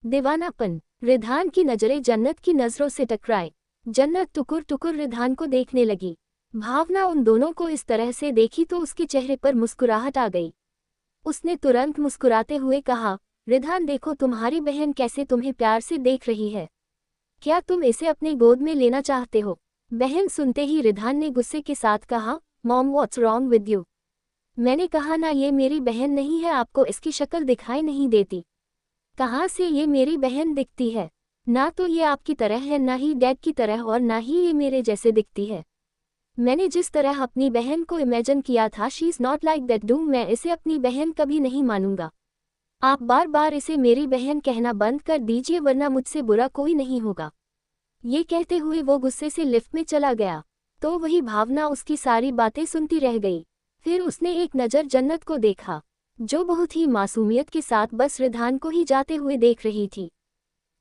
दीवानापन। रिधान की नजरें जन्नत की नजरों से टकराए। जन्नत टुकुर टुकुर रिधान को देखने लगी। भावना उन दोनों को इस तरह से देखी तो उसके चेहरे पर मुस्कुराहट आ गई। उसने तुरंत मुस्कुराते हुए कहा, रिधान देखो तुम्हारी बहन कैसे तुम्हें प्यार से देख रही है। क्या तुम इसे अपने गोद में लेना चाहते हो? बहन सुनते ही रिधान ने गुस्से के साथ कहा, mom what's wrong with you? मैंने कहा ना ये मेरी बहन नहीं है, आपको इसकी शक्ल दिखाई नहीं देती? कहाँ से ये मेरी बहन दिखती है? ना तो ये आपकी तरह है, ना ही डैड की तरह, और ना ही ये मेरे जैसे दिखती है। मैंने जिस तरह अपनी बहन को इमेजिन किया था, she is not like that. मैं इसे अपनी बहन कभी नहीं मानूंगा। आप बार बार इसे मेरी बहन कहना बंद कर दीजिए वरना मुझसे बुरा कोई नहीं होगा। ये कहते हुए वो गुस्से से लिफ्ट में चला गया। तो वही भावना उसकी सारी बातें सुनती रह गई। फिर उसने एक नज़र जन्नत को देखा, जो बहुत ही मासूमियत के साथ बस रिधान को ही जाते हुए देख रही थी।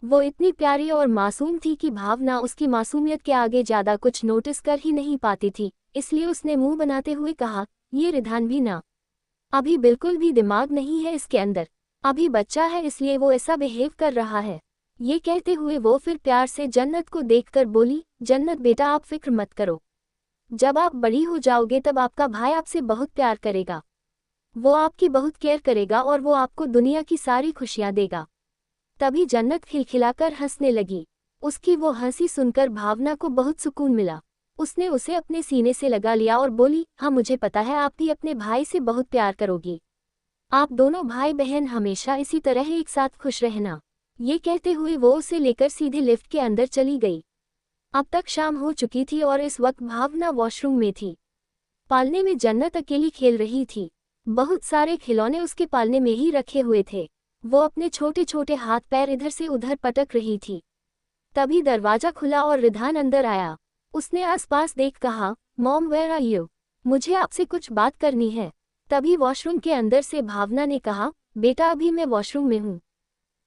वो इतनी प्यारी और मासूम थी कि भावना उसकी मासूमियत के आगे ज़्यादा कुछ नोटिस कर ही नहीं पाती थी, इसलिए उसने मुंह बनाते हुए कहा, ये रिधान भी ना, अभी बिल्कुल भी दिमाग नहीं है इसके अंदर, अभी बच्चा है इसलिए वो ऐसा बिहेव कर रहा है। ये कहते हुए वो फिर प्यार से जन्नत को देखकर बोली, जन्नत बेटा आप फिक्र मत करो, जब आप बड़ी हो जाओगे तब आपका भाई आपसे बहुत प्यार करेगा, वो आपकी बहुत केयर करेगा और वो आपको दुनिया की सारी खुशियां देगा। तभी जन्नत खिलखिलाकर हंसने लगी। उसकी वो हंसी सुनकर भावना को बहुत सुकून मिला। उसने उसे अपने सीने से लगा लिया और बोली, हाँ मुझे पता है आप भी अपने भाई से बहुत प्यार करोगी। आप दोनों भाई बहन हमेशा इसी तरह एक साथ खुश रहना। ये कहते हुए वो उसे लेकर सीधे लिफ्ट के अंदर चली गई। अब तक शाम हो चुकी थी और इस वक्त भावना वॉशरूम में थी। पालने में जन्नत अकेली खेल रही थी। बहुत सारे खिलौने उसके पालने में ही रखे हुए थे। वो अपने छोटे छोटे हाथ पैर इधर से उधर पटक रही थी। तभी दरवाजा खुला और रिधान अंदर आया। उसने आसपास देख कहा, मॉम वेयर आर यू? मुझे आपसे कुछ बात करनी है। तभी वॉशरूम के अंदर से भावना ने कहा, बेटा अभी मैं वॉशरूम में हूँ,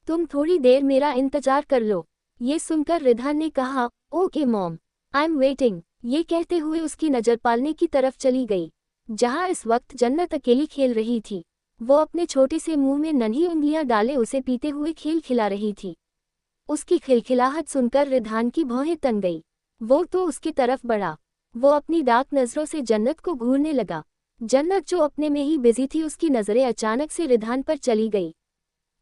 तुम थोड़ी देर मेरा इंतजार कर लो। ये सुनकर रिधान ने कहा, okay mom, I am waiting. ये कहते हुए उसकी नज़र पालने की तरफ चली गई, जहाँ इस वक्त जन्नत अकेली खेल रही थी। वो अपने छोटे से मुंह में नन्ही उंगलियां डाले उसे पीते हुए खेल खिला रही थी। उसकी खिलखिलाहट सुनकर रिधान की भौहें तन गई। वो तो उसकी तरफ बढ़ा। वो अपनी डार्क नज़रों से जन्नत को घूरने लगा। जन्नत जो अपने में ही बिजी थी, उसकी नज़रें अचानक से रिधान पर चली गई।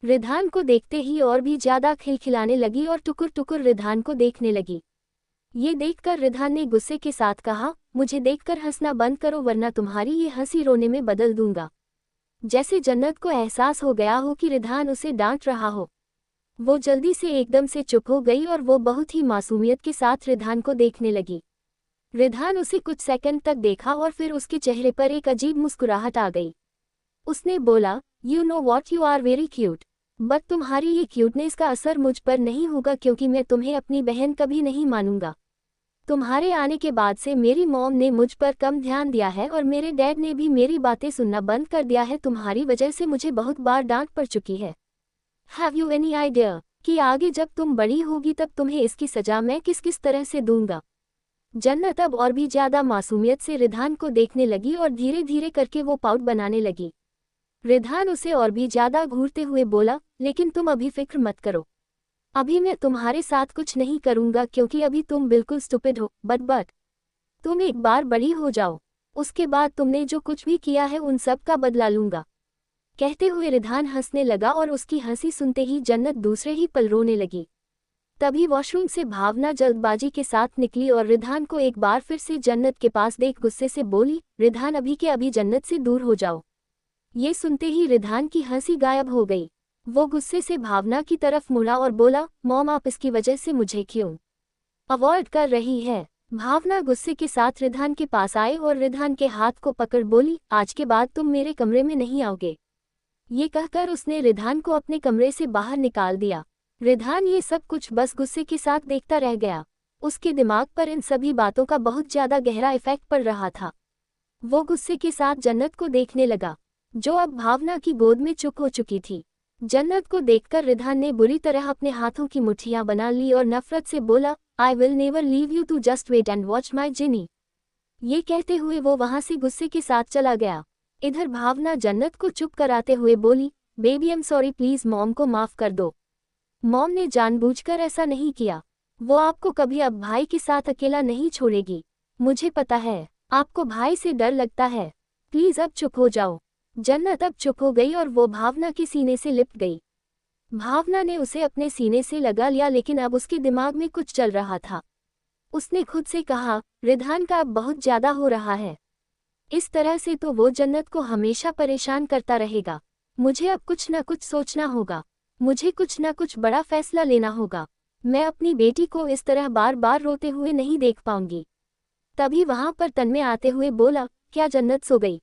रिधान को देखते ही और भी ज्यादा खिलखिलाने लगी और टुकुर टुकुर रिधान को देखने लगी। ये देखकर रिधान ने गुस्से के साथ कहा, मुझे देखकर हंसना बंद करो वरना तुम्हारी ये हंसी रोने में बदल दूंगा। जैसे जन्नत को एहसास हो गया हो कि रिधान उसे डांट रहा हो, वो जल्दी से एकदम से चुप हो गई और वो बहुत ही मासूमियत के साथ रिधान को देखने लगी। रिधान उसे कुछ सेकंड तक देखा और फिर उसके चेहरे पर एक अजीब मुस्कुराहट आ गई। उसने बोला, you know what, you are very cute, but तुम्हारी ये क्यूटनेस का असर मुझ पर नहीं होगा क्योंकि मैं तुम्हें अपनी बहन कभी नहीं मानूंगा। तुम्हारे आने के बाद से मेरी मॉम ने मुझ पर कम ध्यान दिया है और मेरे डैड ने भी मेरी बातें सुनना बंद कर दिया है। तुम्हारी वजह से मुझे बहुत बार डांट पड़ चुकी है। हैव यू एनी आइडिया कि आगे जब तुम बड़ी होगी तब तुम्हें इसकी सजा मैं किस किस तरह से दूंगा? जन्नत अब और भी ज्यादा मासूमियत से रिधान को देखने लगी और धीरे धीरे करके वो पाउट बनाने लगी। रिधान उसे और भी ज्यादा घूरते हुए बोला, लेकिन तुम अभी फिक्र मत करो, अभी मैं तुम्हारे साथ कुछ नहीं करूंगा क्योंकि अभी तुम बिल्कुल स्टूपिड हो, बट तुम एक बार बड़ी हो जाओ, उसके बाद तुमने जो कुछ भी किया है उन सब का बदला लूंगा। कहते हुए रिधान हंसने लगा और उसकी हंसी सुनते ही जन्नत दूसरे ही पल रोने लगी। तभी वॉशरूम से भावना जल्दबाजी के साथ निकली और रिधान को एक बार फिर से जन्नत के पास देख गुस्से से बोली, रिधान अभी के अभी जन्नत से दूर हो जाओ। ये सुनते ही रिधान की हंसी गायब हो गई। वो गुस्से से भावना की तरफ मुड़ा और बोला, मॉम आप इसकी वजह से मुझे क्यों अवॉइड कर रही है? भावना गुस्से के साथ रिधान के पास आए और रिधान के हाथ को पकड़ बोली, आज के बाद तुम मेरे कमरे में नहीं आओगे। ये कहकर उसने रिधान को अपने कमरे से बाहर निकाल दिया। रिधान ये सब कुछ बस गुस्से के साथ देखता रह गया। उसके दिमाग पर इन सभी बातों का बहुत ज्यादा गहरा इफेक्ट पड़ रहा था। वो गुस्से के साथ जन्नत को देखने लगा, जो अब भावना की गोद में चुप हो चुकी थी। जन्नत को देखकर रिधान ने बुरी तरह अपने हाथों की मुट्ठियां बना ली और नफरत से बोला, I will never leave you, to just wait and watch my Jini. ये कहते हुए वो वहां से गुस्से के साथ चला गया। इधर भावना जन्नत को चुप कराते हुए बोली, baby I am sorry, please mom को माफ कर दो। मॉम ने जानबूझकर ऐसा नहीं किया। वो आपको कभी अब भाई के साथ अकेला नहीं छोड़ेगी। मुझे पता है, आपको भाई से डर लगता है। प्लीज अब चुप हो जाओ। जन्नत अब चुप हो गई और वो भावना के सीने से लिपट गई। भावना ने उसे अपने सीने से लगा लिया, लेकिन अब उसके दिमाग में कुछ चल रहा था। उसने खुद से कहा, रिधान का अब बहुत ज्यादा हो रहा है। इस तरह से तो वो जन्नत को हमेशा परेशान करता रहेगा। मुझे अब कुछ न कुछ सोचना होगा। मुझे कुछ न कुछ बड़ा फैसला लेना होगा। मैं अपनी बेटी को इस तरह बार बार रोते हुए नहीं देख पाऊंगी। तभी वहां पर तन्मय आते हुए बोला, क्या जन्नत सो गई?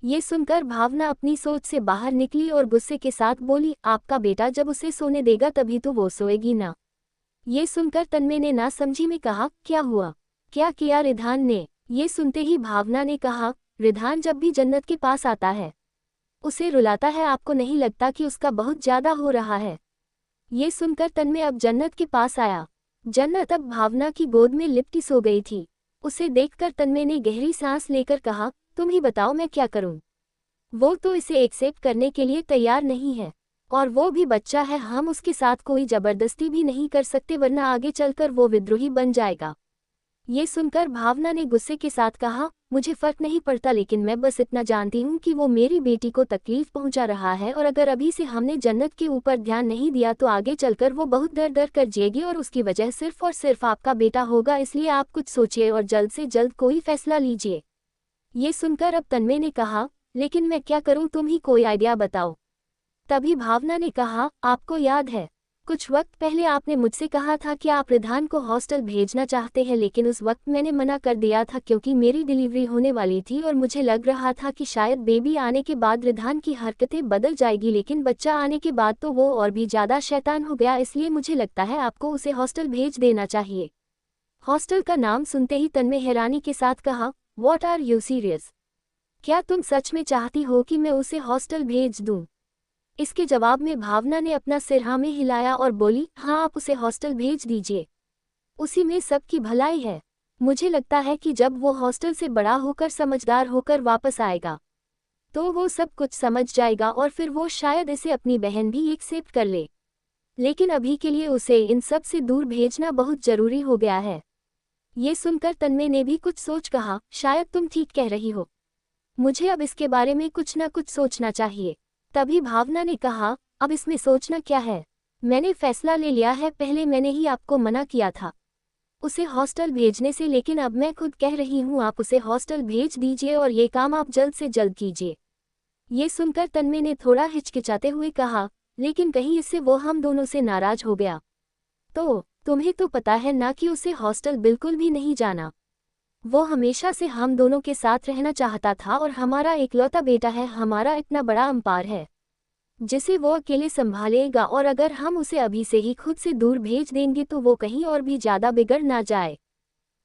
ये सुनकर भावना अपनी सोच से बाहर निकली और गुस्से के साथ बोली, आपका बेटा जब उसे सोने देगा तभी तो वो सोएगी ना। ये सुनकर तन्मय ने नासमझी में कहा, क्या हुआ? क्या किया रिधान ने? ये सुनते ही भावना ने कहा, रिधान जब भी जन्नत के पास आता है उसे रुलाता है। आपको नहीं लगता कि उसका बहुत ज्यादा हो रहा है? ये सुनकर तन्मय अब जन्नत के पास आया। जन्नत अब भावना की गोद में लिपटी सो गई थी। उसे देखकर तन्मय ने गहरी सांस लेकर कहा, तुम ही बताओ मैं क्या करूं? वो तो इसे एक्सेप्ट करने के लिए तैयार नहीं है, और वो भी बच्चा है। हम उसके साथ कोई जबरदस्ती भी नहीं कर सकते, वरना आगे चलकर वो विद्रोही बन जाएगा। ये सुनकर भावना ने गुस्से के साथ कहा, मुझे फर्क नहीं पड़ता, लेकिन मैं बस इतना जानती हूँ कि वो मेरी बेटी को तकलीफ पहुंचा रहा है, और अगर अभी से हमने जन्नत के ऊपर ध्यान नहीं दिया तो आगे चलकर वो बहुत डर डर कर जिएगी और उसकी वजह सिर्फ और सिर्फ आपका बेटा होगा। इसलिए आप कुछ सोचिए और जल्द से जल्द कोई फैसला लीजिए। ये सुनकर अब तन्मय ने कहा, लेकिन मैं क्या करूं, तुम ही कोई आइडिया बताओ। तभी भावना ने कहा, आपको याद है कुछ वक्त पहले आपने मुझसे कहा था कि आप रिधान को हॉस्टल भेजना चाहते हैं, लेकिन उस वक्त मैंने मना कर दिया था क्योंकि मेरी डिलीवरी होने वाली थी और मुझे लग रहा था कि शायद बेबी आने के बाद रिधान की हरकतें बदल जाएगी, लेकिन बच्चा आने के बाद तो वो और भी ज्यादा शैतान हो गया। इसलिए मुझे लगता है आपको उसे हॉस्टल भेज देना चाहिए। हॉस्टल का नाम सुनते ही तन्मय हैरानी के साथ कहा, व्हाट आर यू सीरियस? क्या तुम सच में चाहती हो कि मैं उसे हॉस्टल भेज दूं? इसके जवाब में भावना ने अपना सिर हाँ में हिलाया और बोली, हाँ आप उसे हॉस्टल भेज दीजिए। उसी में सबकी भलाई है। मुझे लगता है कि जब वो हॉस्टल से बड़ा होकर समझदार होकर वापस आएगा तो वो सब कुछ समझ जाएगा और फिर वो शायद इसे अपनी बहन भी एक्सेप्ट कर ले। लेकिन अभी के लिए उसे इन सब से दूर भेजना बहुत जरूरी हो गया है। ये सुनकर तन्मय ने भी कुछ सोच कहा, शायद तुम ठीक कह रही हो। मुझे अब इसके बारे में कुछ न कुछ सोचना चाहिए। तभी भावना ने कहा, अब इसमें सोचना क्या है? मैंने फैसला ले लिया है। पहले मैंने ही आपको मना किया था उसे हॉस्टल भेजने से, लेकिन अब मैं खुद कह रही हूँ आप उसे हॉस्टल भेज दीजिए और ये काम आप जल्द से जल्द कीजिए। ये सुनकर तन्मय ने थोड़ा हिचकिचाते हुए कहा, लेकिन कहीं इससे वो हम दोनों से नाराज हो गया तो? तुम्हें तो पता है ना कि उसे हॉस्टल बिल्कुल भी नहीं जाना। वो हमेशा से हम दोनों के साथ रहना चाहता था और हमारा इकलौता बेटा है। हमारा इतना बड़ा अंपार है जिसे वो अकेले संभालेगा, और अगर हम उसे अभी से ही खुद से दूर भेज देंगे तो वो कहीं और भी ज्यादा बिगड़ ना जाए।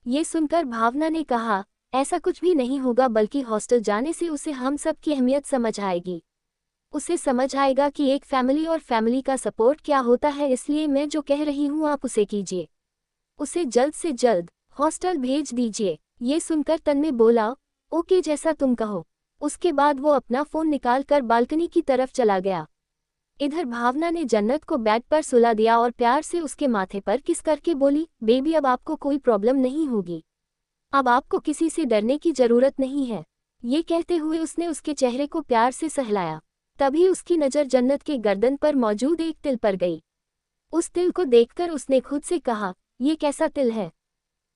ये सुनकर भावना ने कहा, ऐसा कुछ भी नहीं होगा, बल्कि हॉस्टल जाने से उसे हम सब की अहमियत समझ आएगी। उसे समझ आएगा कि एक फैमिली और फैमिली का सपोर्ट क्या होता है। इसलिए मैं जो कह रही हूँ आप उसे कीजिए। उसे जल्द से जल्द हॉस्टल भेज दीजिए। ये सुनकर तन्मय बोला, ओके जैसा तुम कहो। उसके बाद वो अपना फोन निकालकर बालकनी की तरफ चला गया। इधर भावना ने जन्नत को बेड पर सुला दिया और प्यार से उसके माथे पर किस करके बोली, बेबी अब आपको कोई प्रॉब्लम नहीं होगी। अब आपको किसी से डरने की जरूरत नहीं है। ये कहते हुए उसने उसके चेहरे को प्यार से सहलाया। तभी उसकी नज़र जन्नत के गर्दन पर मौजूद एक तिल पर गई। उस तिल को देखकर उसने खुद से कहा, ये कैसा तिल है?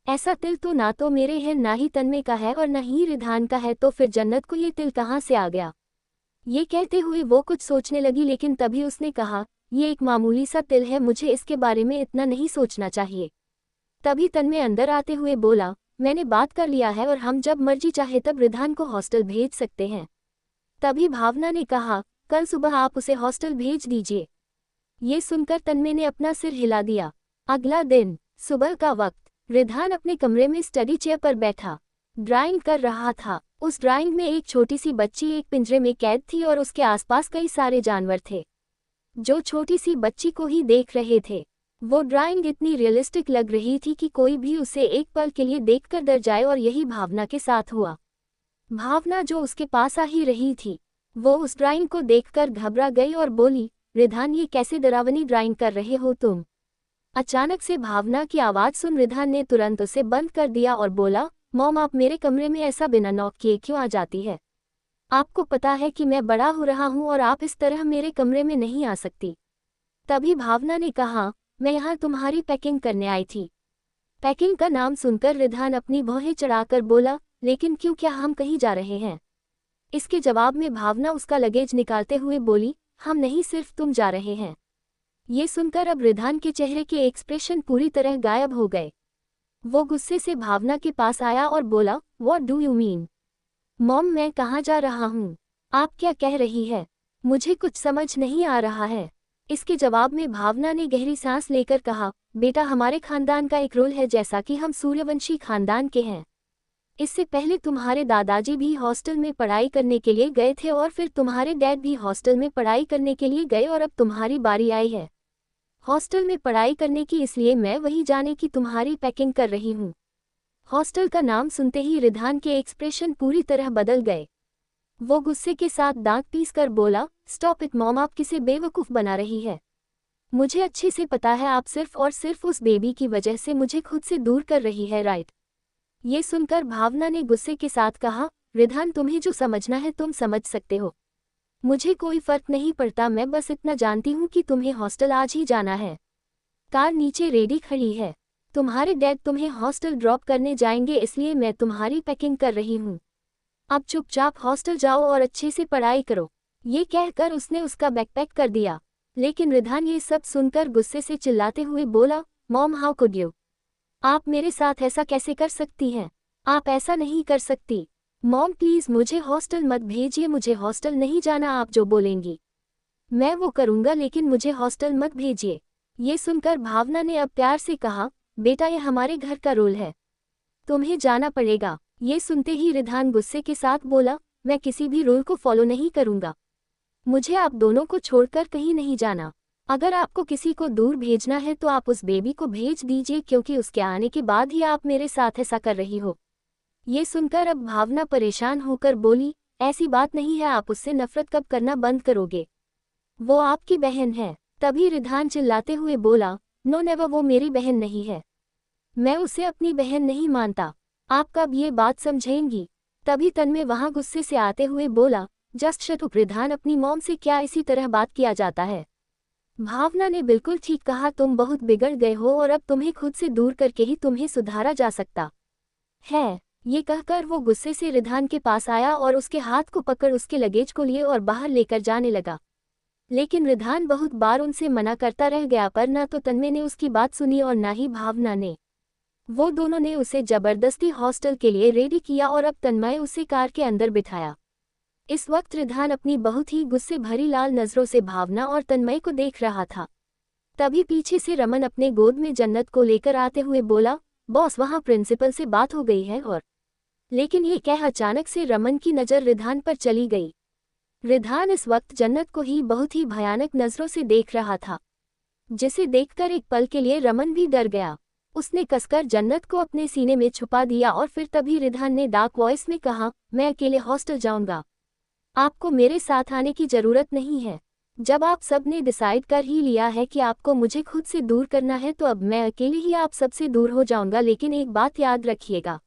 ऐसा तिल तो ना तो मेरे है, ना ही तन्मय का है और ना ही रिधान का है, तो फिर जन्नत को ये तिल कहाँ से आ गया? ये कहते हुए वो कुछ सोचने लगी, लेकिन तभी उसने कहा, ये एक मामूली सा तिल है, मुझे इसके बारे में इतना नहीं सोचना चाहिए। तभी तन्मय अंदर आते हुए बोला, मैंने बात कर लिया है और हम जब मर्जी चाहे तब रिधान को हॉस्टल भेज सकते हैं। तभी भावना ने कहा, कल सुबह आप उसे हॉस्टल भेज दीजिए। ये सुनकर तन्मय ने अपना सिर हिला दिया। अगला दिन सुबह का वक्त, रिधान अपने कमरे में स्टडी चेयर पर बैठा ड्राइंग कर रहा था। उस ड्राइंग में एक छोटी सी बच्ची एक पिंजरे में कैद थी और उसके आसपास कई सारे जानवर थे जो छोटी सी बच्ची को ही देख रहे थे। वो ड्राइंग इतनी रियलिस्टिक लग रही थी कि कोई भी उसे एक पल के लिए देखकर डर जाए, और यही भावना के साथ हुआ। भावना जो उसके पास आ ही रही थी, वो उस ड्राइंग को देखकर घबरा गई और बोली, रिधान ये कैसे डरावनी ड्राइंग कर रहे हो तुम? अचानक से भावना की आवाज़ सुन रिधान ने तुरंत उसे बंद कर दिया और बोला, मॉम आप मेरे कमरे में ऐसा बिना नॉक किए क्यों आ जाती है? आपको पता है कि मैं बड़ा हो रहा हूँ और आप इस तरह मेरे कमरे में नहीं आ सकती। तभी भावना ने कहा, मैं यहाँ तुम्हारी पैकिंग करने आई थी। पैकिंग का नाम सुनकर रिधान अपनी भौहें चढ़ाकर बोला, लेकिन क्यों, क्या हम कहीं जा रहे हैं? इसके जवाब में भावना उसका लगेज निकालते हुए बोली, हम नहीं, सिर्फ तुम जा रहे हैं। ये सुनकर अब रिधान के चेहरे के एक्सप्रेशन पूरी तरह गायब हो गए। वो गुस्से से भावना के पास आया और बोला, what do you mean? Mom मैं कहाँ जा रहा हूँ? आप क्या कह रही है? मुझे कुछ समझ नहीं आ रहा है। इसके जवाब में भावना ने गहरी सांस लेकर कहा, बेटा हमारे खानदान का एक रूल है, जैसा कि हम सूर्यवंशी खानदान के हैं। इससे पहले तुम्हारे दादाजी भी हॉस्टल में पढ़ाई करने के लिए गए थे और फिर तुम्हारे डैड भी हॉस्टल में पढ़ाई करने के लिए गए और अब तुम्हारी बारी आई है हॉस्टल में पढ़ाई करने की, इसलिए मैं वहीं जाने की तुम्हारी पैकिंग कर रही हूँ। हॉस्टल का नाम सुनते ही रिधान के एक्सप्रेशन पूरी तरह बदल गए। वो गुस्से के साथ दांत पीसकर बोला, स्टॉप इट मॉम, आप किसे बेवकूफ़ बना रही है? मुझे अच्छे से पता है आप सिर्फ और सिर्फ उस बेबी की वजह से मुझे खुद से दूर कर रही है, राइट? ये सुनकर भावना ने गुस्से के साथ कहा, रिधान तुम्हें जो समझना है तुम समझ सकते हो। मुझे कोई फर्क नहीं पड़ता, मैं बस इतना जानती हूँ कि तुम्हें हॉस्टल आज ही जाना है। कार नीचे रेडी खड़ी है, तुम्हारे डैड तुम्हें हॉस्टल ड्रॉप करने जाएंगे, इसलिए मैं तुम्हारी पैकिंग कर रही हूँ। अब चुपचाप हॉस्टल जाओ और अच्छे से पढ़ाई करो। ये कहकर उसने उसका बैकपैक कर दिया। लेकिन रिधान ये सब सुनकर गुस्से से चिल्लाते हुए बोला, मॉम हाउ कुड यू? आप मेरे साथ ऐसा कैसे कर सकती हैं? आप ऐसा नहीं कर सकती। मॉम प्लीज़ मुझे हॉस्टल मत भेजिए, मुझे हॉस्टल नहीं जाना, आप जो बोलेंगी मैं वो करूँगा, लेकिन मुझे हॉस्टल मत भेजिए। ये सुनकर भावना ने अब प्यार से कहा, बेटा ये हमारे घर का रूल है, तुम्हें जाना पड़ेगा। ये सुनते ही रिधान गुस्से के साथ बोला, मैं किसी भी रूल को फॉलो नहीं करूँगा। मुझे आप दोनों को छोड़कर कहीं नहीं जाना। अगर आपको किसी को दूर भेजना है तो आप उस बेबी को भेज दीजिए, क्योंकि उसके आने के बाद ही आप मेरे साथ ऐसा कर रही हो। ये सुनकर अब भावना परेशान होकर बोली, ऐसी बात नहीं है, आप उससे नफरत कब करना बंद करोगे? वो आपकी बहन है। तभी रिधान चिल्लाते हुए बोला, नो नेवर, वो मेरी बहन नहीं है। मैं उसे अपनी बहन नहीं मानता। आप कब ये बात समझेंगी? तभी तन्मय वहाँ गुस्से से आते हुए बोला, जस्ट शट अप रिधान, अपनी मॉम से क्या इसी तरह बात किया जाता है? भावना ने बिल्कुल ठीक कहा, तुम बहुत बिगड़ गए हो और अब तुम्हें खुद से दूर करके ही तुम्हें सुधारा जा सकता है। ये कहकर वो गुस्से से रिधान के पास आया और उसके हाथ को पकड़ उसके लगेज को लिए और बाहर लेकर जाने लगा। लेकिन रिधान बहुत बार उनसे मना करता रह गया, पर न तो तन्मय ने उसकी बात सुनी और न ही भावना ने। वो दोनों ने उसे जबरदस्ती हॉस्टल के लिए रेडी किया और अब तन्मय उसे कार के अंदर बिठाया। इस वक्त रिधान अपनी बहुत ही गुस्से भरी लाल नज़रों से भावना और तन्मय को देख रहा था। तभी पीछे से रमन अपने गोद में जन्नत को लेकर आते हुए बोला, बॉस वहाँ प्रिंसिपल से बात हो गई है और। लेकिन ये कह अचानक से रमन की नज़र रिधान पर चली गई। रिधान इस वक्त जन्नत को ही बहुत ही भयानक नज़रों से देख रहा था, जिसे देखकर एक पल के लिए रमन भी डर गया। उसने कसकर जन्नत को अपने सीने में छुपा दिया और फिर तभी रिधान ने डार्क वॉइस में कहा, मैं अकेले हॉस्टल जाऊंगा, आपको मेरे साथ आने की ज़रूरत नहीं है। जब आप सब ने डिसाइड कर ही लिया है कि आपको मुझे खुद से दूर करना है तो अब मैं अकेले ही आप सबसे दूर हो जाऊंगा। लेकिन एक बात याद रखिएगा,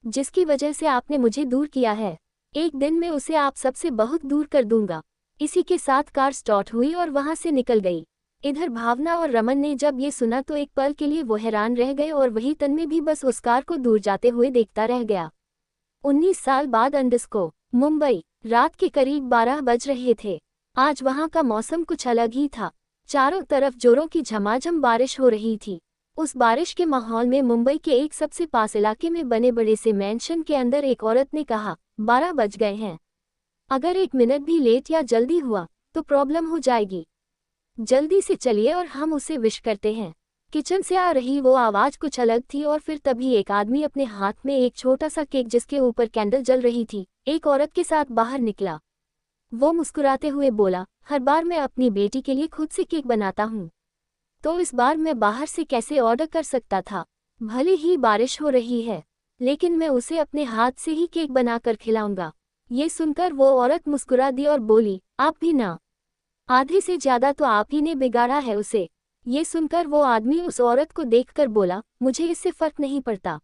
जिसकी वजह से आपने मुझे दूर किया है, एक दिन मैं उसे आप सबसे बहुत दूर कर दूंगा। इसी के साथ कार स्टार्ट हुई और वहां से निकल गई। इधर भावना और रमन ने जब ये सुना तो एक पल के लिए वो हैरान रह गए और वही तन्मय भी बस उस कार को दूर जाते हुए देखता रह गया। 19 साल बाद अंडस्को, मुंबई। रात के करीब 12 बज रहे थे। आज वहां का मौसम कुछ अलग ही था। चारों तरफ जोरों की झमाझम बारिश हो रही थी। उस बारिश के माहौल में मुंबई के एक सबसे पास इलाके में बने बड़े से मैंशन के अंदर एक औरत ने कहा, 12 बज गए हैं, अगर 1 मिनट भी लेट या जल्दी हुआ तो प्रॉब्लम हो जाएगी। जल्दी से चलिए और हम उसे विश करते हैं। किचन से आ रही वो आवाज़ कुछ अलग थी और फिर तभी एक आदमी अपने हाथ में एक छोटा सा केक जिसके ऊपर कैंडल जल रही थी, एक औरत के साथ बाहर निकला। वो मुस्कुराते हुए बोला, हर बार मैं अपनी बेटी के लिए खुद से केक बनाता हूँ, तो इस बार मैं बाहर से कैसे ऑर्डर कर सकता था? भले ही बारिश हो रही है, लेकिन मैं उसे अपने हाथ से ही केक बनाकर खिलाऊंगा। ये सुनकर वो औरत मुस्कुरा दी और बोली, आप भी ना? आधे से ज्यादा तो आप ही ने बिगाड़ा है उसे। ये सुनकर वो आदमी उस औरत को देखकर बोला, मुझे इससे फर्क नहीं पड़ता,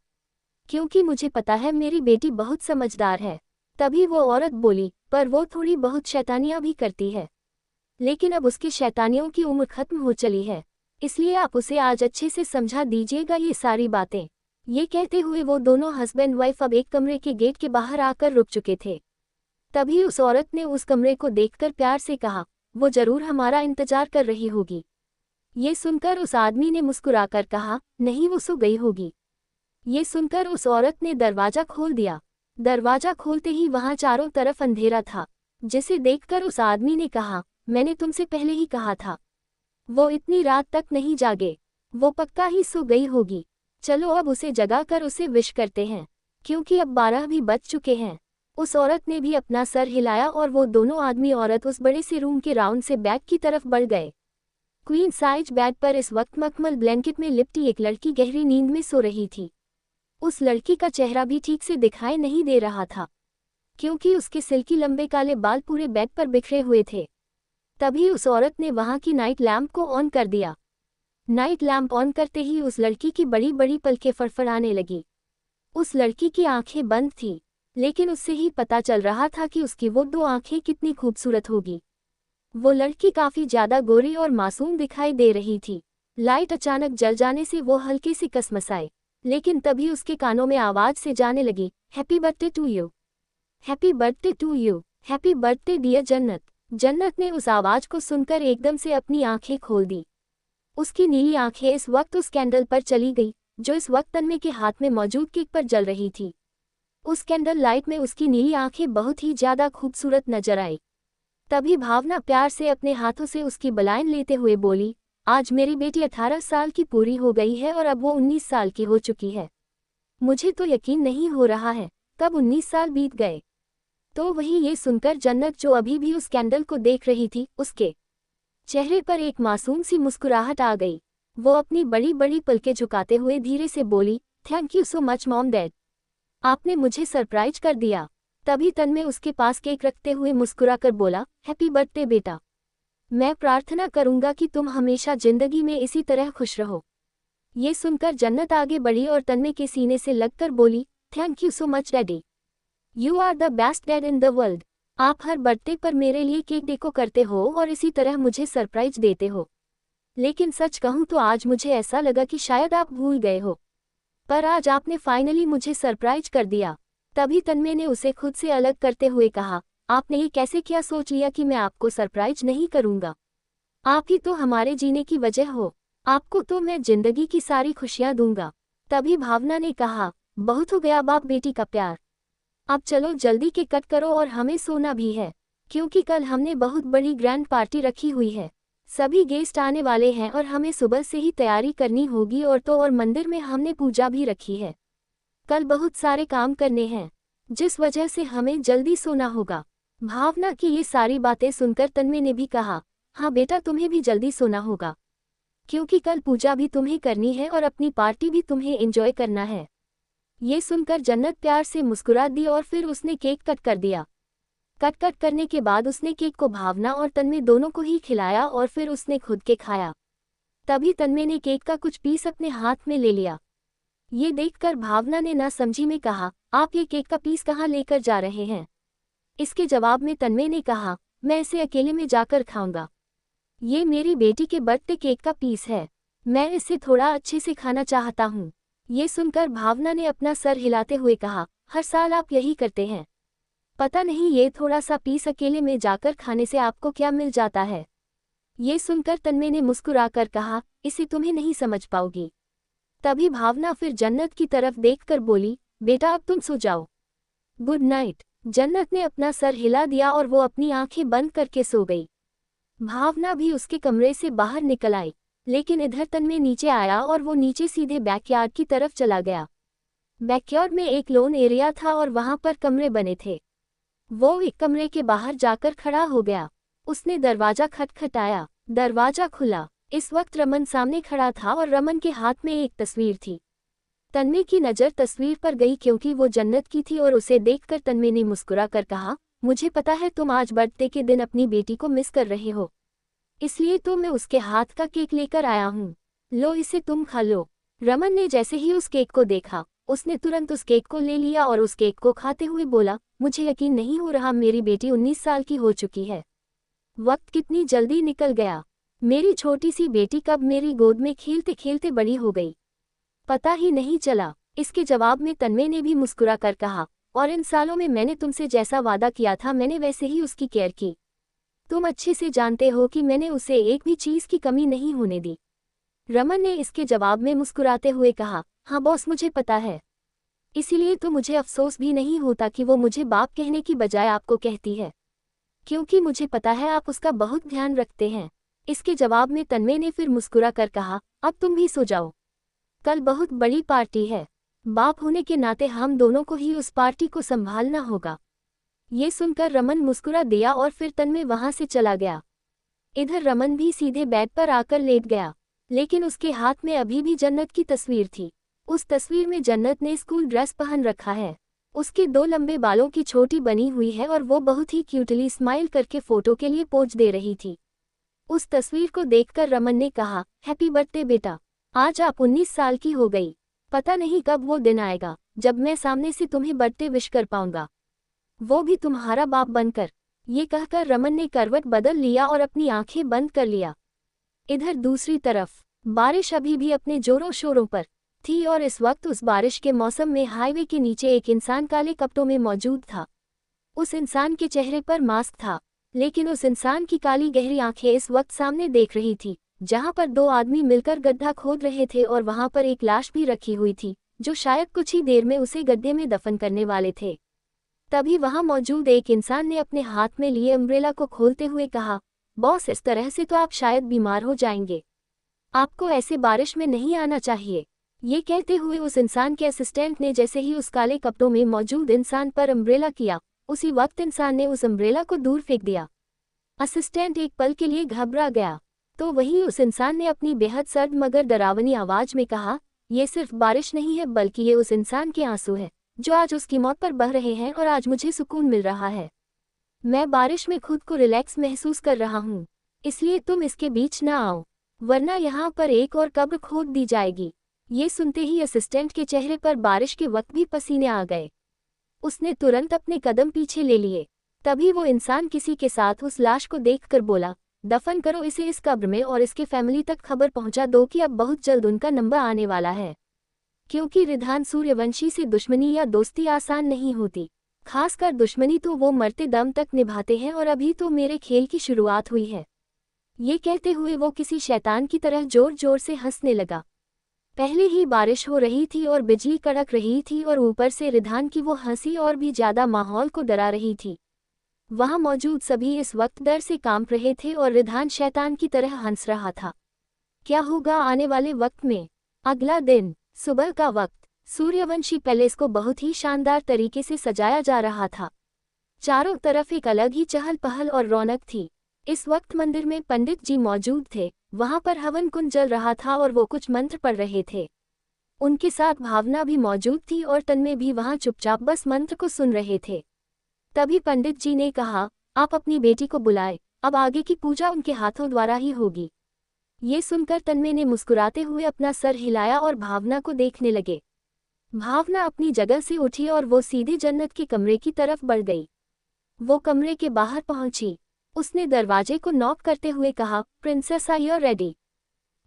क्योंकि मुझे पता है मेरी बेटी बहुत समझदार है। तभी वो औरत बोली, पर वो थोड़ी बहुत शैतानियां भी करती है, लेकिन अब उसकी शैतानियों की उम्र खत्म हो चली है, इसलिए आप उसे आज अच्छे से समझा दीजिएगा ये सारी बातें। ये कहते हुए वो दोनों हस्बैंड वाइफ अब एक कमरे के गेट के बाहर आकर रुक चुके थे। तभी उस औरत ने उस कमरे को देखकर प्यार से कहा, वो जरूर हमारा इंतजार कर रही होगी। ये सुनकर उस आदमी ने मुस्कुराकर कहा, नहीं, वो सो गई होगी। ये सुनकर उस औरत ने दरवाजा खोल दिया। दरवाजा खोलते ही वहां चारों तरफ अंधेरा था, जिसे देखकर उस आदमी ने कहा, मैंने तुमसे पहले ही कहा था, वो इतनी रात तक नहीं जागे, वो पक्का ही सो गई होगी। चलो अब उसे जगाकर उसे विश करते हैं, क्योंकि अब 12 भी बज चुके हैं। उस औरत ने भी अपना सर हिलाया और वो दोनों आदमी औरत उस बड़े से रूम के राउंड से बैग की तरफ बढ़ गए। क्वीन साइज बेड पर इस वक्त मखमल ब्लैंकेट में लिपटी एक लड़की गहरी नींद में सो रही थी। उस लड़की का चेहरा भी ठीक से दिखाई नहीं दे रहा था, क्योंकि उसके सिल्की लंबे काले बाल पूरे बेड पर बिखरे हुए थे। तभी उस औरत ने वहां की नाइट लैंप को ऑन कर दिया। नाइट लैंप ऑन करते ही उस लड़की की बड़ी बड़ी पलकें फड़फड़ाने लगी। उस लड़की की आंखें बंद थीं, लेकिन उससे ही पता चल रहा था कि उसकी वो दो आंखें कितनी खूबसूरत होगी। वो लड़की काफी ज्यादा गोरी और मासूम दिखाई दे रही थी। लाइट अचानक जल जाने से वो हल्की सी कसमसाई, लेकिन तभी उसके कानों में आवाज से जाने लगी, happy birthday to you, happy birthday to you, happy birthday dear Jannat. Jannat ने उस आवाज को सुनकर एकदम से अपनी आंखें खोल दी। उसकी नीली आंखें इस वक्त उस कैंडल पर चली गई, जो इस वक्त तन्मय के हाथ में मौजूद केक पर जल रही थी। उस कैंडल लाइट में उसकी नीली आंखें बहुत ही ज्यादा खूबसूरत नजर आई। तभी भावना प्यार से अपने हाथों से उसकी बलाइन लेते हुए बोली, आज मेरी बेटी 18 साल की पूरी हो गई है और अब वो 19 साल की हो चुकी है। मुझे तो यकीन नहीं हो रहा है, कब 19 साल बीत गए। तो वही ये सुनकर जन्नत, जो अभी भी उस कैंडल को देख रही थी, उसके चेहरे पर एक मासूम सी मुस्कुराहट आ गई। वो अपनी बड़ी बड़ी पलकें झुकाते हुए धीरे से बोली, thank you so much mom dad, आपने मुझे सरप्राइज कर दिया। तभी तन्मय उसके पास केक रखते हुए मुस्कुराकर बोला, हैप्पी बर्थडे बेटा, मैं प्रार्थना करूंगा कि तुम हमेशा जिंदगी में इसी तरह खुश रहो। ये सुनकर जन्नत आगे बढ़ी और तन्मय के सीने से लगकर बोली, thank you so much daddy, you are the best dad in the world. आप हर बर्थडे पर मेरे लिए केक डेको करते हो और इसी तरह मुझे सरप्राइज देते हो, लेकिन सच कहूं तो आज मुझे ऐसा लगा कि शायद आप भूल गए हो, पर आज आपने फाइनली मुझे सरप्राइज कर दिया। तभी तन्मय ने उसे खुद से अलग करते हुए कहा, आपने ये कैसे क्या सोच लिया कि मैं आपको सरप्राइज नहीं करूंगा? आप ही तो हमारे जीने की वजह हो, आपको तो मैं जिंदगी की सारी खुशियां दूंगा। तभी भावना ने कहा, बहुत हो गया बाप बेटी का प्यार, अब चलो जल्दी केक कट करो और हमें सोना भी है, क्योंकि कल हमने बहुत बड़ी ग्रैंड पार्टी रखी हुई है। सभी गेस्ट आने वाले हैं और हमें सुबह से ही तैयारी करनी होगी, और मंदिर में हमने पूजा भी रखी है। कल बहुत सारे काम करने हैं, जिस वजह से हमें जल्दी सोना होगा। भावना की ये सारी बातें सुनकर तन्मय ने भी कहा, हाँ बेटा, तुम्हें भी जल्दी सोना होगा, क्योंकि कल पूजा भी तुम्हें करनी है और अपनी पार्टी भी तुम्हें एंजॉय करना है। ये सुनकर जन्नत प्यार से मुस्कुरा दी और फिर उसने केक कट कर दिया। कट करने के बाद उसने केक को भावना और तन्मय दोनों को ही खिलाया और फिर उसने खुद के खाया। तभी तन्मय ने केक का कुछ पीस अपने हाथ में ले लिया। ये देखकर भावना ने ना समझी में कहा, आप ये केक का पीस कहाँ लेकर जा रहे हैं? इसके जवाब में तन्मय ने कहा, मैं इसे अकेले में जाकर खाऊंगा। ये मेरी बेटी के बर्थडे केक का पीस है, मैं इसे थोड़ा अच्छे से खाना चाहता हूँ। ये सुनकर भावना ने अपना सर हिलाते हुए कहा, हर साल आप यही करते हैं, पता नहीं ये थोड़ा सा पीस अकेले में जाकर खाने से आपको क्या मिल जाता है। ये सुनकर तन्मय ने मुस्कुराकर कहा, इसे तुम्हें नहीं समझ पाओगी। तभी भावना फिर जन्नत की तरफ देखकर बोली, बेटा अब तुम सो जाओ, गुड नाइट। जन्नत ने अपना सर हिला दिया और वो अपनी आंखें बंद करके सो गई। भावना भी उसके कमरे से बाहर निकल आई, लेकिन इधर तन्मय नीचे आया और वो नीचे सीधे बैकयार्ड की तरफ चला गया। बैकयार्ड में एक लॉन एरिया था और वहां पर कमरे बने थे। वो एक कमरे के बाहर जाकर खड़ा हो गया। उसने दरवाजा खटखटाया, दरवाजा खुला। इस वक्त रमन सामने खड़ा था और रमन के हाथ में एक तस्वीर थी। तन्मय की नज़र तस्वीर पर गई क्योंकि वो जन्नत की थी और उसे देखकर तन्मय ने मुस्कुरा कर कहा, मुझे पता है तुम आज बर्थडे के दिन अपनी बेटी को मिस कर रहे हो, इसलिए तो मैं उसके हाथ का केक लेकर आया हूँ। लो इसे तुम खा लो। रमन ने जैसे ही उस केक को देखा, उसने तुरंत उस केक को ले लिया और उस केक को खाते हुए बोला, मुझे यकीन नहीं हो रहा मेरी बेटी 19 साल की हो चुकी है। वक्त कितनी जल्दी निकल गया। मेरी छोटी सी बेटी कब मेरी गोद में खेलते खेलते बड़ी हो गई, पता ही नहीं चला। इसके जवाब में तन्मय ने भी मुस्कुरा कर कहा, और इन सालों में मैंने तुमसे जैसा वादा किया था मैंने वैसे ही उसकी केयर की। तुम अच्छे से जानते हो कि मैंने उसे एक भी चीज की कमी नहीं होने दी। रमन ने इसके जवाब में मुस्कुराते हुए कहा, हाँ बॉस मुझे पता है। इसीलिए तो मुझे अफसोस भी नहीं होता कि वो मुझे बाप कहने की बजाय आपको कहती है, क्योंकि मुझे पता है आप उसका बहुत ध्यान रखते हैं। इसके जवाब में तन्मय ने फिर मुस्कुरा कर कहा, अब तुम भी सो जाओ, कल बहुत बड़ी पार्टी है। बाप होने के नाते हम दोनों को ही उस पार्टी को संभालना होगा। ये सुनकर रमन मुस्कुरा दिया और फिर तन्मय वहां से चला गया। इधर रमन भी सीधे बेड पर आकर लेट गया, लेकिन उसके हाथ में अभी भी जन्नत की तस्वीर थी। उस तस्वीर में जन्नत ने स्कूल ड्रेस पहन रखा है। उसके 2 लंबे बालों की छोटी बनी हुई है और वो बहुत ही क्यूटली स्माइल करके फोटो के लिए पोज दे रही थी। उस तस्वीर को देखकर रमन ने कहा, हैप्पी बर्थडे बेटा, आज आप 19 साल की हो गई। पता नहीं कब वो दिन आएगा जब मैं सामने से तुम्हें बर्थडे विश कर पाऊंगा, वो भी तुम्हारा बाप बनकर। ये कहकर रमन ने करवट बदल लिया और अपनी आंखें बंद कर लिया। इधर दूसरी तरफ बारिश अभी भी अपने जोरों शोरों पर थी और इस वक्त उस बारिश के मौसम में हाईवे के नीचे एक इंसान काले कपड़ों में मौजूद था। उस इंसान के चेहरे पर मास्क था, लेकिन उस इंसान की काली गहरी आंखें इस वक्त सामने देख रही थी, जहां पर 2 आदमी मिलकर गड्ढा खोद रहे थे और वहां पर एक लाश भी रखी हुई थी, जो शायद कुछ ही देर में उसे गड्ढे में दफन करने वाले थे। तभी वहां मौजूद एक इंसान ने अपने हाथ में लिए अम्ब्रेला को खोलते हुए कहा, बॉस इस तरह से तो आप शायद बीमार हो जाएंगे, आपको ऐसे बारिश में नहीं आना चाहिए। ये कहते हुए उस इंसान के असिस्टेंट ने जैसे ही उस काले कपड़ों में मौजूद इंसान पर अम्ब्रेला किया, उसी वक्त इंसान ने उस अम्ब्रेला को दूर फेंक दिया। असिस्टेंट एक पल के लिए घबरा गया, तो वहीं उस इंसान ने अपनी बेहद सर्द मगर डरावनी आवाज में कहा, ये सिर्फ बारिश नहीं है बल्कि ये उस इंसान के आंसू है जो आज उसकी मौत पर बह रहे हैं और आज मुझे सुकून मिल रहा है। मैं बारिश में खुद को रिलैक्स महसूस कर रहा हूँ, इसलिए तुम इसके बीच ना आओ, वरना यहाँ पर एक और कब्र खोद दी जाएगी। ये सुनते ही असिस्टेंट के चेहरे पर बारिश के वक्त भी पसीने आ गए। उसने तुरंत अपने कदम पीछे ले लिए। तभी वो इंसान किसी के साथ उस लाश को देखकर बोला, दफन करो इसे इस कब्र में और इसके फैमिली तक खबर पहुंचा दो कि अब बहुत जल्द उनका नंबर आने वाला है, क्योंकि रिधान सूर्यवंशी से दुश्मनी या दोस्ती आसान नहीं होती, खासकर दुश्मनी तो वो मरते दम तक निभाते हैं और अभी तो मेरे खेल की शुरुआत हुई है। ये कहते हुए वो किसी शैतान की तरह जोर जोर से हंसने लगा। पहले ही बारिश हो रही थी और बिजली कड़क रही थी और ऊपर से रिधान की वो हंसी और भी ज्यादा माहौल को डरा रही थी। वहां मौजूद सभी इस वक्त डर से कांप रहे थे और रिधान शैतान की तरह हंस रहा था। क्या होगा आने वाले वक्त में? अगला दिन, सुबह का वक्त, सूर्यवंशी पैलेस को बहुत ही शानदार तरीके से सजाया जा रहा था। चारों तरफ एक अलग ही चहल पहल और रौनक थी। इस वक्त मंदिर में पंडित जी मौजूद थे, वहां पर हवन कुंड जल रहा था और वो कुछ मंत्र पढ़ रहे थे। उनके साथ भावना भी मौजूद थी और तन्मय भी वहां चुपचाप बस मंत्र को सुन रहे थे। तभी पंडित जी ने कहा, आप अपनी बेटी को बुलाए, अब आगे की पूजा उनके हाथों द्वारा ही होगी। ये सुनकर तन्मय ने मुस्कुराते हुए अपना सर हिलाया और भावना को देखने लगे। भावना अपनी जगह से उठी और वो सीधे जन्नत के कमरे की तरफ बढ़ गई। वो कमरे के बाहर पहुंची। उसने दरवाजे को नॉक करते हुए कहा, प्रिंसेस आर यू रेडी?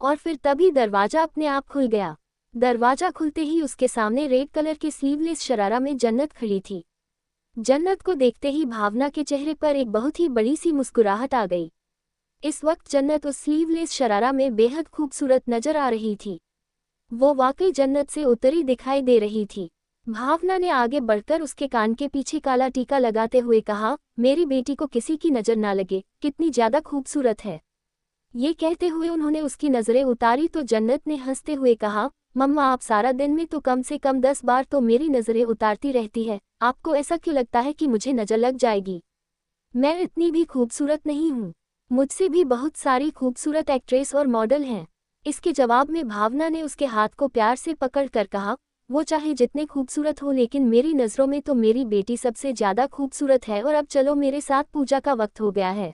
और फिर तभी दरवाजा अपने आप खुल गया। दरवाजा खुलते ही उसके सामने रेड कलर के स्लीवलेस शरारा में जन्नत खड़ी थी। जन्नत को देखते ही भावना के चेहरे पर एक बहुत ही बड़ी सी मुस्कुराहट आ गई। इस वक्त जन्नत उस स्लीवलेस शरारा में बेहद खूबसूरत नजर आ रही थी। वो वाकई जन्नत से उतरी दिखाई दे रही थी। भावना ने आगे बढ़कर उसके कान के पीछे काला टीका लगाते हुए कहा, मेरी बेटी को किसी की नजर ना लगे, कितनी ज्यादा खूबसूरत है। ये कहते हुए उन्होंने उसकी नजरें उतारी तो जन्नत ने हंसते हुए कहा, मम्मा आप सारा दिन में तो कम से कम 10 बार तो मेरी नजरें उतारती रहती है, आपको ऐसा क्यों लगता है कि मुझे नजर लग जाएगी? मैं इतनी भी खूबसूरत नहीं हूँ, मुझसे भी बहुत सारी खूबसूरत एक्ट्रेस और मॉडल हैं। इसके जवाब में भावना ने उसके हाथ को प्यार से पकड़ कर कहा, वो चाहे जितने खूबसूरत हो लेकिन मेरी नज़रों में तो मेरी बेटी सबसे ज़्यादा खूबसूरत है और अब चलो मेरे साथ पूजा का वक्त हो गया है।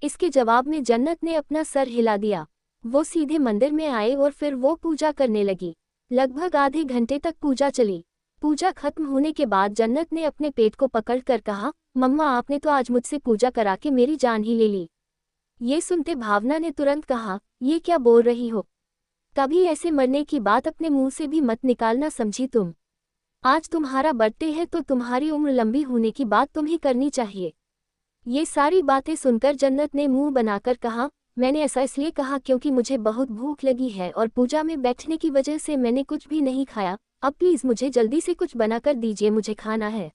इसके जवाब में जन्नत ने अपना सर हिला दिया। वो सीधे मंदिर में आए और फिर वो पूजा करने लगी। लगभग आधे घंटे तक पूजा चली। पूजा खत्म होने के बाद जन्नत ने अपने पेट को पकड़कर कहा, मम्मा आपने तो आज मुझसे पूजा करा के मेरी जान ही ले ली। ये सुनते भावना ने तुरंत कहा, ये क्या बोल रही हो? कभी ऐसे मरने की बात अपने मुंह से भी मत निकालना, समझी तुम? आज तुम्हारा बर्थडे है तो तुम्हारी उम्र लंबी होने की बात तुम्हें करनी चाहिए। ये सारी बातें सुनकर जन्नत ने मुंह बनाकर कहा, मैंने ऐसा इसलिए कहा क्योंकि मुझे बहुत भूख लगी है और पूजा में बैठने की वजह से मैंने कुछ भी नहीं खाया। अब प्लीज मुझे जल्दी से कुछ बनाकर दीजिए, मुझे खाना है।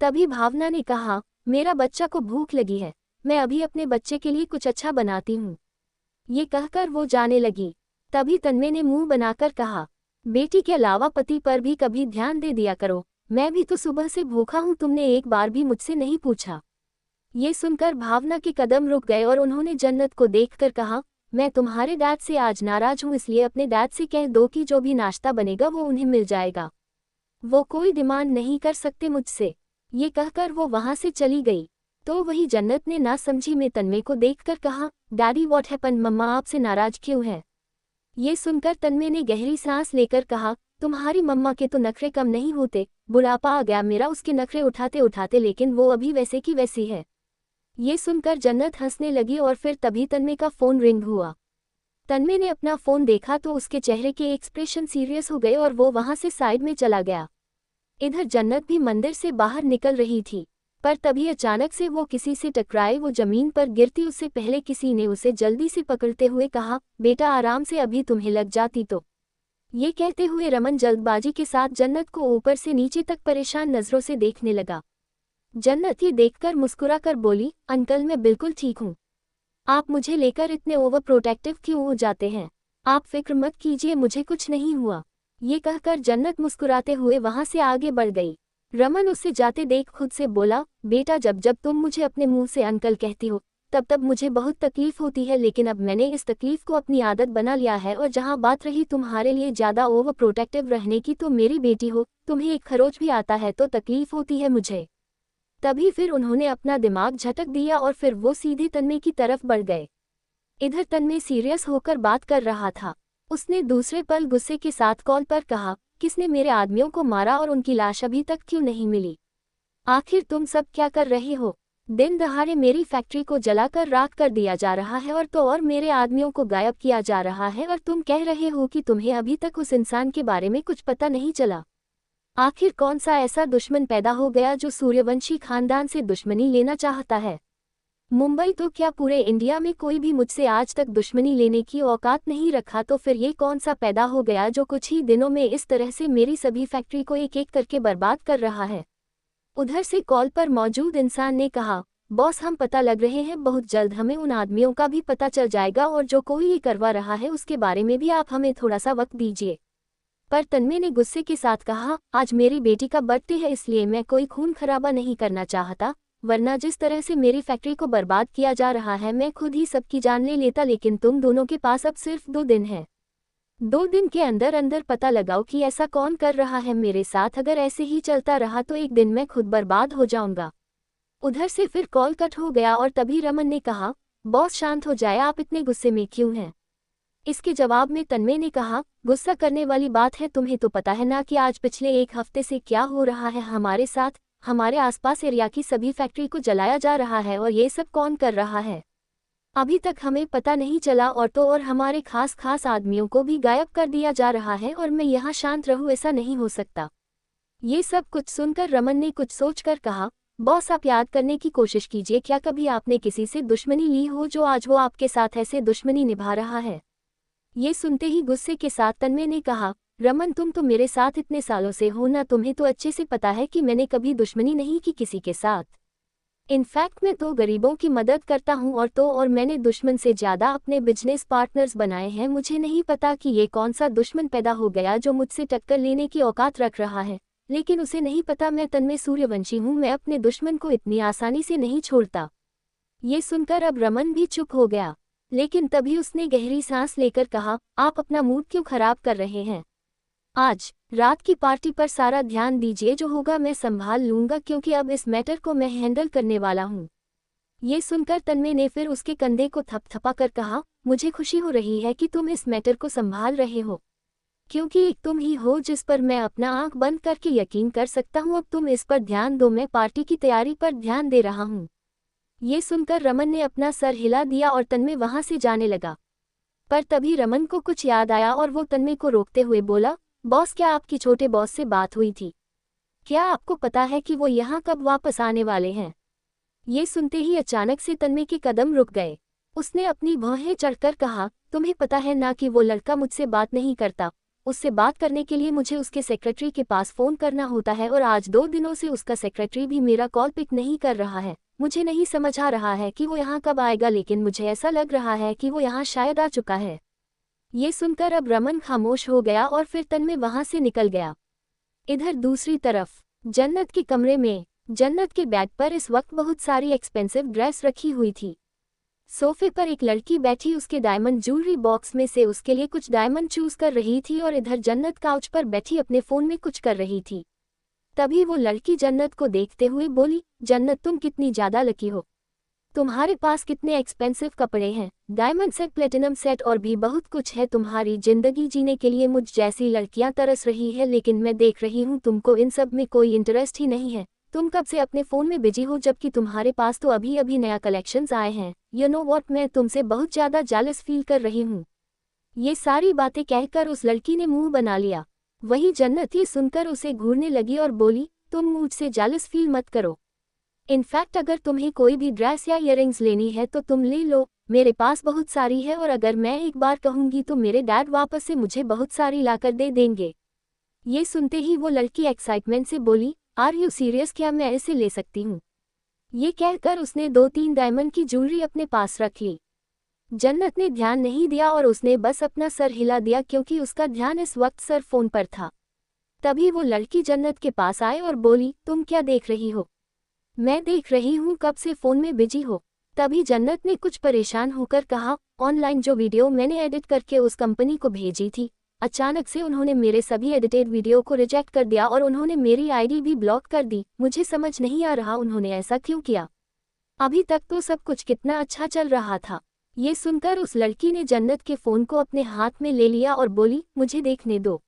तभी भावना ने कहा, मेरा बच्चा को भूख लगी है, मैं अभी अपने बच्चे के लिए कुछ अच्छा बनाती हूँ। ये कहकर वो जाने लगी। तभी तन्मय ने मुंह बनाकर कहा, बेटी के अलावा पति पर भी कभी ध्यान दे दिया करो, मैं भी तो सुबह से भूखा हूँ, तुमने एक बार भी मुझसे नहीं पूछा। ये सुनकर भावना के कदम रुक गए और उन्होंने जन्नत को देखकर कहा, मैं तुम्हारे डैड से आज नाराज हूँ, इसलिए अपने डैड से कह दो कि जो भी नाश्ता बनेगा वो उन्हें मिल जाएगा। वो कोई डिमांड नहीं कर सकते मुझसे। ये कहकर वो वहां से चली गई। तो वही जन्नत ने नासमझी में तन्मय को देखकर कहा, डैडी व्हाट हैपन, मम्मा आपसे नाराज क्यों है? ये सुनकर तन्मय ने गहरी सांस लेकर कहा, तुम्हारी मम्मा के तो नखरे कम नहीं होते, बुढ़ापा आ गया मेरा उसके नखरे उठाते उठाते, लेकिन वो अभी वैसे की वैसी है। ये सुनकर जन्नत हंसने लगी और फिर तभी तन्मय का फोन रिंग हुआ। तन्मय ने अपना फोन देखा तो उसके चेहरे के एक्सप्रेशन सीरियस हो गए और वो वहां से साइड में चला गया। इधर जन्नत भी मंदिर से बाहर निकल रही थी, पर तभी अचानक से वो किसी से टकराए। वो जमीन पर गिरती उससे पहले किसी ने उसे जल्दी से पकड़ते हुए कहा, बेटा आराम से, अभी तुम्हें लग जाती तो। ये कहते हुए रमन जल्दबाजी के साथ जन्नत को ऊपर से नीचे तक परेशान नजरों से देखने लगा। जन्नत ये देखकर मुस्कुराकर बोली, अंकल मैं बिल्कुल ठीक हूँ, आप मुझे लेकर इतने ओवर प्रोटेक्टिव क्यों हो जाते हैं? आप फिक्र मत कीजिए, मुझे कुछ नहीं हुआ। ये कहकर जन्नत मुस्कुराते हुए वहां से आगे बढ़ गई। रमन उससे जाते देख खुद से बोला, बेटा जब जब तुम मुझे अपने मुंह से अंकल कहती हो तब तब मुझे बहुत तकलीफ होती है, लेकिन अब मैंने इस तकलीफ को अपनी आदत बना लिया है। और जहां बात रही तुम्हारे लिए ज़्यादा ओवर प्रोटेक्टिव रहने की, तो मेरी बेटी हो, तुम्हें एक खरोच भी आता है तो तकलीफ होती है मुझे। तभी फिर उन्होंने अपना दिमाग झटक दिया और फिर वो सीधे तन्मय की तरफ बढ़ गए। इधर तन्मय सीरियस होकर बात कर रहा था। उसने दूसरे पल गुस्से के साथ कॉल पर कहा, किसने मेरे आदमियों को मारा और उनकी लाश अभी तक क्यों नहीं मिली? आखिर तुम सब क्या कर रहे हो? दिन दहाड़े मेरी फैक्ट्री को जलाकर राख कर दिया जा रहा है और मेरे आदमियों को गायब किया जा रहा है, और तुम कह रहे हो कि तुम्हें अभी तक उस इंसान के बारे में कुछ पता नहीं चला। आखिर कौन सा ऐसा दुश्मन पैदा हो गया जो सूर्यवंशी खानदान से दुश्मनी लेना चाहता है? मुंबई तो क्या पूरे इंडिया में कोई भी मुझसे आज तक दुश्मनी लेने की औकात नहीं रखा, तो फिर ये कौन सा पैदा हो गया जो कुछ ही दिनों में इस तरह से मेरी सभी फैक्ट्री को एक एक करके बर्बाद कर रहा है? उधर से कॉल पर मौजूद इंसान ने कहा, बॉस हम पता लग रहे हैं, बहुत जल्द हमें उन आदमियों का भी पता चल जाएगा, और जो कोई ये करवा रहा है उसके बारे में भी आप हमें थोड़ा सा वक्त दीजिए। पर तन्मय ने गुस्से के साथ कहा, आज मेरी बेटी का बर्थडे है, इसलिए मैं कोई खून खराबा नहीं करना चाहता, वरना जिस तरह से मेरी फैक्ट्री को बर्बाद किया जा रहा है मैं खुद ही सबकी जान ले लेता। लेकिन तुम दोनों के पास अब सिर्फ 2 दिन है। 2 दिन के अंदर अंदर पता लगाओ कि ऐसा कौन कर रहा है मेरे साथ। अगर ऐसे ही चलता रहा तो एक दिन मैं खुद बर्बाद हो जाऊंगा। उधर से फिर कॉल कट हो गया और तभी रमन ने कहा, बॉस शांत हो जाए, आप इतने गुस्से में क्यों हैं? इसके जवाब में तन्मय ने कहा, गुस्सा करने वाली बात है, तुम्हें तो पता है ना कि आज पिछले 1 हफ्ते से क्या हो रहा है हमारे साथ। हमारे आसपास एरिया की सभी फैक्ट्री को जलाया जा रहा है, और ये सब कौन कर रहा है अभी तक हमें पता नहीं चला, और हमारे खास आदमियों को भी गायब कर दिया जा रहा है, और मैं यहाँ शांत रहूँ, ऐसा नहीं हो सकता। ये सब कुछ सुनकर रमन ने कुछ सोचकर कहा, बॉस आप याद करने की कोशिश कीजिए, क्या कभी आपने किसी से दुश्मनी ली हो जो आज वो आपके साथ ऐसे दुश्मनी निभा रहा है? ये सुनते ही गुस्से के साथ तन्मय ने कहा, रमन तुम तो मेरे साथ इतने सालों से हो ना, तुम्हें तो अच्छे से पता है कि मैंने कभी दुश्मनी नहीं की किसी के साथ। इनफैक्ट मैं तो गरीबों की मदद करता हूँ, और मैंने दुश्मन से ज़्यादा अपने बिजनेस पार्टनर्स बनाए हैं। मुझे नहीं पता कि ये कौन सा दुश्मन पैदा हो गया जो मुझसे टक्कर लेने की औकात रख रहा है, लेकिन उसे नहीं पता मैं तन्मय सूर्यवंशी हूँ, मैं अपने दुश्मन को इतनी आसानी से नहीं छोड़ता। ये सुनकर अब रमन भी चुप हो गया, लेकिन तभी उसने गहरी सांस लेकर कहा, आप अपना मूड क्यों खराब कर रहे हैं? आज रात की पार्टी पर सारा ध्यान दीजिए, जो होगा मैं संभाल लूंगा, क्योंकि अब इस मैटर को मैं हैंडल करने वाला हूँ। ये सुनकर तन्मय ने फिर उसके कंधे को थपथपा कर कहा, मुझे खुशी हो रही है कि तुम इस मैटर को संभाल रहे हो, क्योंकि एक तुम ही हो जिस पर मैं अपना आंख बंद करके यकीन कर सकता हूँ। अब तुम इस पर ध्यान दो, मैं पार्टी की तैयारी पर ध्यान दे रहा हूँ। ये सुनकर रमन ने अपना सर हिला दिया और तन्मय वहां से जाने लगा। पर तभी रमन को कुछ याद आया और वो तन्मय को रोकते हुए बोला, बॉस, क्या आपकी छोटे बॉस से बात हुई थी? क्या आपको पता है कि वो यहाँ कब वापस आने वाले हैं? ये सुनते ही अचानक से तन्मय के कदम रुक गए। उसने अपनी भौहें चढ़कर कहा, तुम्हें पता है ना कि वो लड़का मुझसे बात नहीं करता। उससे बात करने के लिए मुझे उसके सेक्रेटरी के पास फ़ोन करना होता है और आज 2 दिनों से उसका सेक्रेटरी भी मेरा कॉल पिक नहीं कर रहा है। मुझे नहीं समझ आ रहा है कि वो यहाँ कब आएगा, लेकिन मुझे ऐसा लग रहा है कि वो यहाँ शायद आ चुका है। ये सुनकर अब रमन खामोश हो गया और फिर तन्मय वहाँ से निकल गया। इधर दूसरी तरफ जन्नत के कमरे में जन्नत के बेड पर इस वक्त बहुत सारी एक्सपेंसिव ड्रेस रखी हुई थी। सोफे पर एक लड़की बैठी उसके डायमंड ज्वेलरी बॉक्स में से उसके लिए कुछ डायमंड चूज कर रही थी और इधर जन्नत काउच पर बैठी अपने फ़ोन में कुछ कर रही थी। तभी वो लड़की जन्नत को देखते हुए बोली, जन्नत, तुम कितनी ज़्यादा लकी हो। तुम्हारे पास कितने एक्सपेंसिव कपड़े हैं, डायमंड सेट, प्लेटिनम सेट और भी बहुत कुछ है। तुम्हारी जिंदगी जीने के लिए मुझ जैसी लड़कियां तरस रही है, लेकिन मैं देख रही हूँ तुमको इन सब में कोई इंटरेस्ट ही नहीं है। तुम कब से अपने फ़ोन में बिजी हो, जबकि तुम्हारे पास तो अभी अभी नया कलेक्शंस आए हैं। यू नो व्हाट, मैं तुमसे बहुत ज़्यादा जेलस फील कर रही हूँ। ये सारी बातें कहकर उस लड़की ने मुंह बना लिया। वही जन्नत ये सुनकर उसे घूरने लगी और बोली, तुम मुझसे जेलस फील मत करो। इनफैक्ट अगर तुम्हें कोई भी ड्रेस या ईयरिंग्स लेनी है तो तुम ले लो, मेरे पास बहुत सारी है, और अगर मैं एक बार कहूँगी तो मेरे डैड वापस से मुझे बहुत सारी लाकर दे देंगे। ये सुनते ही वो लड़की एक्साइटमेंट से बोली, आर यू सीरियस, क्या मैं इसे ले सकती हूँ? ये कहकर उसने 2-3 डायमंड की ज्वेलरी अपने पास रख ली। जन्नत ने ध्यान नहीं दिया और उसने बस अपना सर हिला दिया, क्योंकि उसका ध्यान इस वक्त सर फोन पर था। तभी वो लड़की जन्नत के पास आए और बोली, तुम क्या देख रही हो? मैं देख रही हूँ कब से फ़ोन में बिजी हो। तभी जन्नत ने कुछ परेशान होकर कहा, ऑनलाइन जो वीडियो मैंने एडिट करके उस कंपनी को भेजी थी, अचानक से उन्होंने मेरे सभी एडिटेड वीडियो को रिजेक्ट कर दिया और उन्होंने मेरी आईडी भी ब्लॉक कर दी। मुझे समझ नहीं आ रहा उन्होंने ऐसा क्यों किया। अभी तक तो सब कुछ कितना अच्छा चल रहा था। ये सुनकर उस लड़की ने जन्नत के फ़ोन को अपने हाथ में ले लिया और बोली, मुझे देखने दो।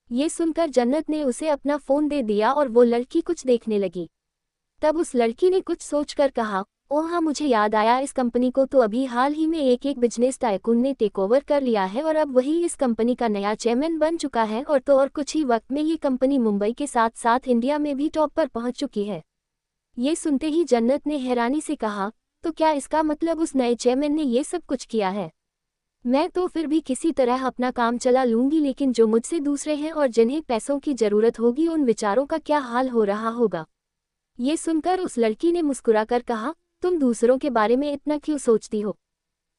ये सुनकर जन्नत ने उसे अपना फ़ोन दे दिया और वो लड़की कुछ देखने लगी। तब उस लड़की ने कुछ सोचकर कहा, ओह हाँ, मुझे याद आया, इस कंपनी को तो अभी हाल ही में एक बिजनेस टाइकून ने टेक ओवर कर लिया है और अब वही इस कंपनी का नया चेयरमैन बन चुका है, और तो और कुछ ही वक्त में ये कंपनी मुंबई के साथ साथ इंडिया में भी टॉप पर पहुंच चुकी है। ये सुनते ही जन्नत ने हैरानी से कहा, तो क्या इसका मतलब उस नए चेयरमैन ने ये सब कुछ किया है? मैं तो फिर भी किसी तरह अपना काम चला लूंगी, लेकिन जो मुझसे दूसरे हैं और जिन्हें पैसों की जरूरत होगी उन बेचारों का क्या हाल हो रहा होगा। ये सुनकर उस लड़की ने मुस्कुराकर कहा, तुम दूसरों के बारे में इतना क्यों सोचती हो?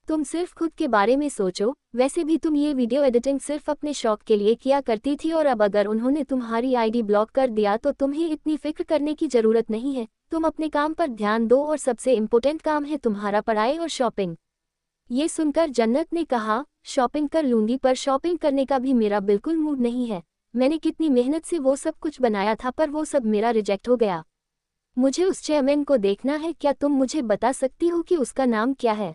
तुम सिर्फ खुद के बारे में सोचो। वैसे भी तुम ये वीडियो एडिटिंग सिर्फ अपने शौक के लिए किया करती थी, और अब अगर उन्होंने तुम्हारी आईडी ब्लॉक कर दिया तो तुम्हें इतनी फिक्र करने की जरूरत नहीं है। तुम अपने काम पर ध्यान दो, और सबसे इम्पोर्टेंट काम है तुम्हारा पढ़ाई और शॉपिंग। ये सुनकर जन्नत ने कहा, शॉपिंग कर लूंगी, पर शॉपिंग करने का भी मेरा बिल्कुल मूड नहीं है। मैंने कितनी मेहनत से वो सब कुछ बनाया था, पर वो सब मेरा रिजेक्ट हो गया। मुझे उस चेयरमैन को देखना है। क्या तुम मुझे बता सकती हो कि उसका नाम क्या है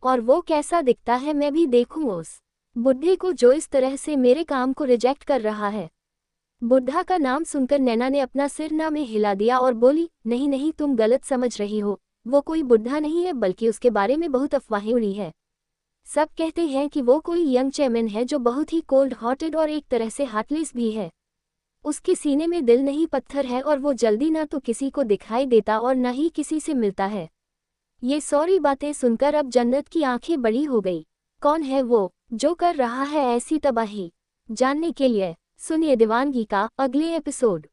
और वो कैसा दिखता है? मैं भी देखूं उस बुढ़े को जो इस तरह से मेरे काम को रिजेक्ट कर रहा है। बुढ़ा का नाम सुनकर नैना ने अपना सिर ना में हिला दिया और बोली, नहीं नहीं, तुम गलत समझ रही हो। वो कोई बुढ़ा नहीं है, बल्कि उसके बारे में बहुत अफवाहें उड़ी है। सब कहते हैं कि वो कोई यंग चेयरमैन है जो बहुत ही कोल्ड हार्टेड और एक तरह से हार्टलेस भी है। उसके सीने में दिल नहीं पत्थर है, और वो जल्दी ना तो किसी को दिखाई देता और ना ही किसी से मिलता है। ये सारी बातें सुनकर अब जन्नत की आंखें बड़ी हो गई। कौन है वो जो कर रहा है ऐसी तबाही? जानने के लिए सुनिए दीवानगी का अगले एपिसोड।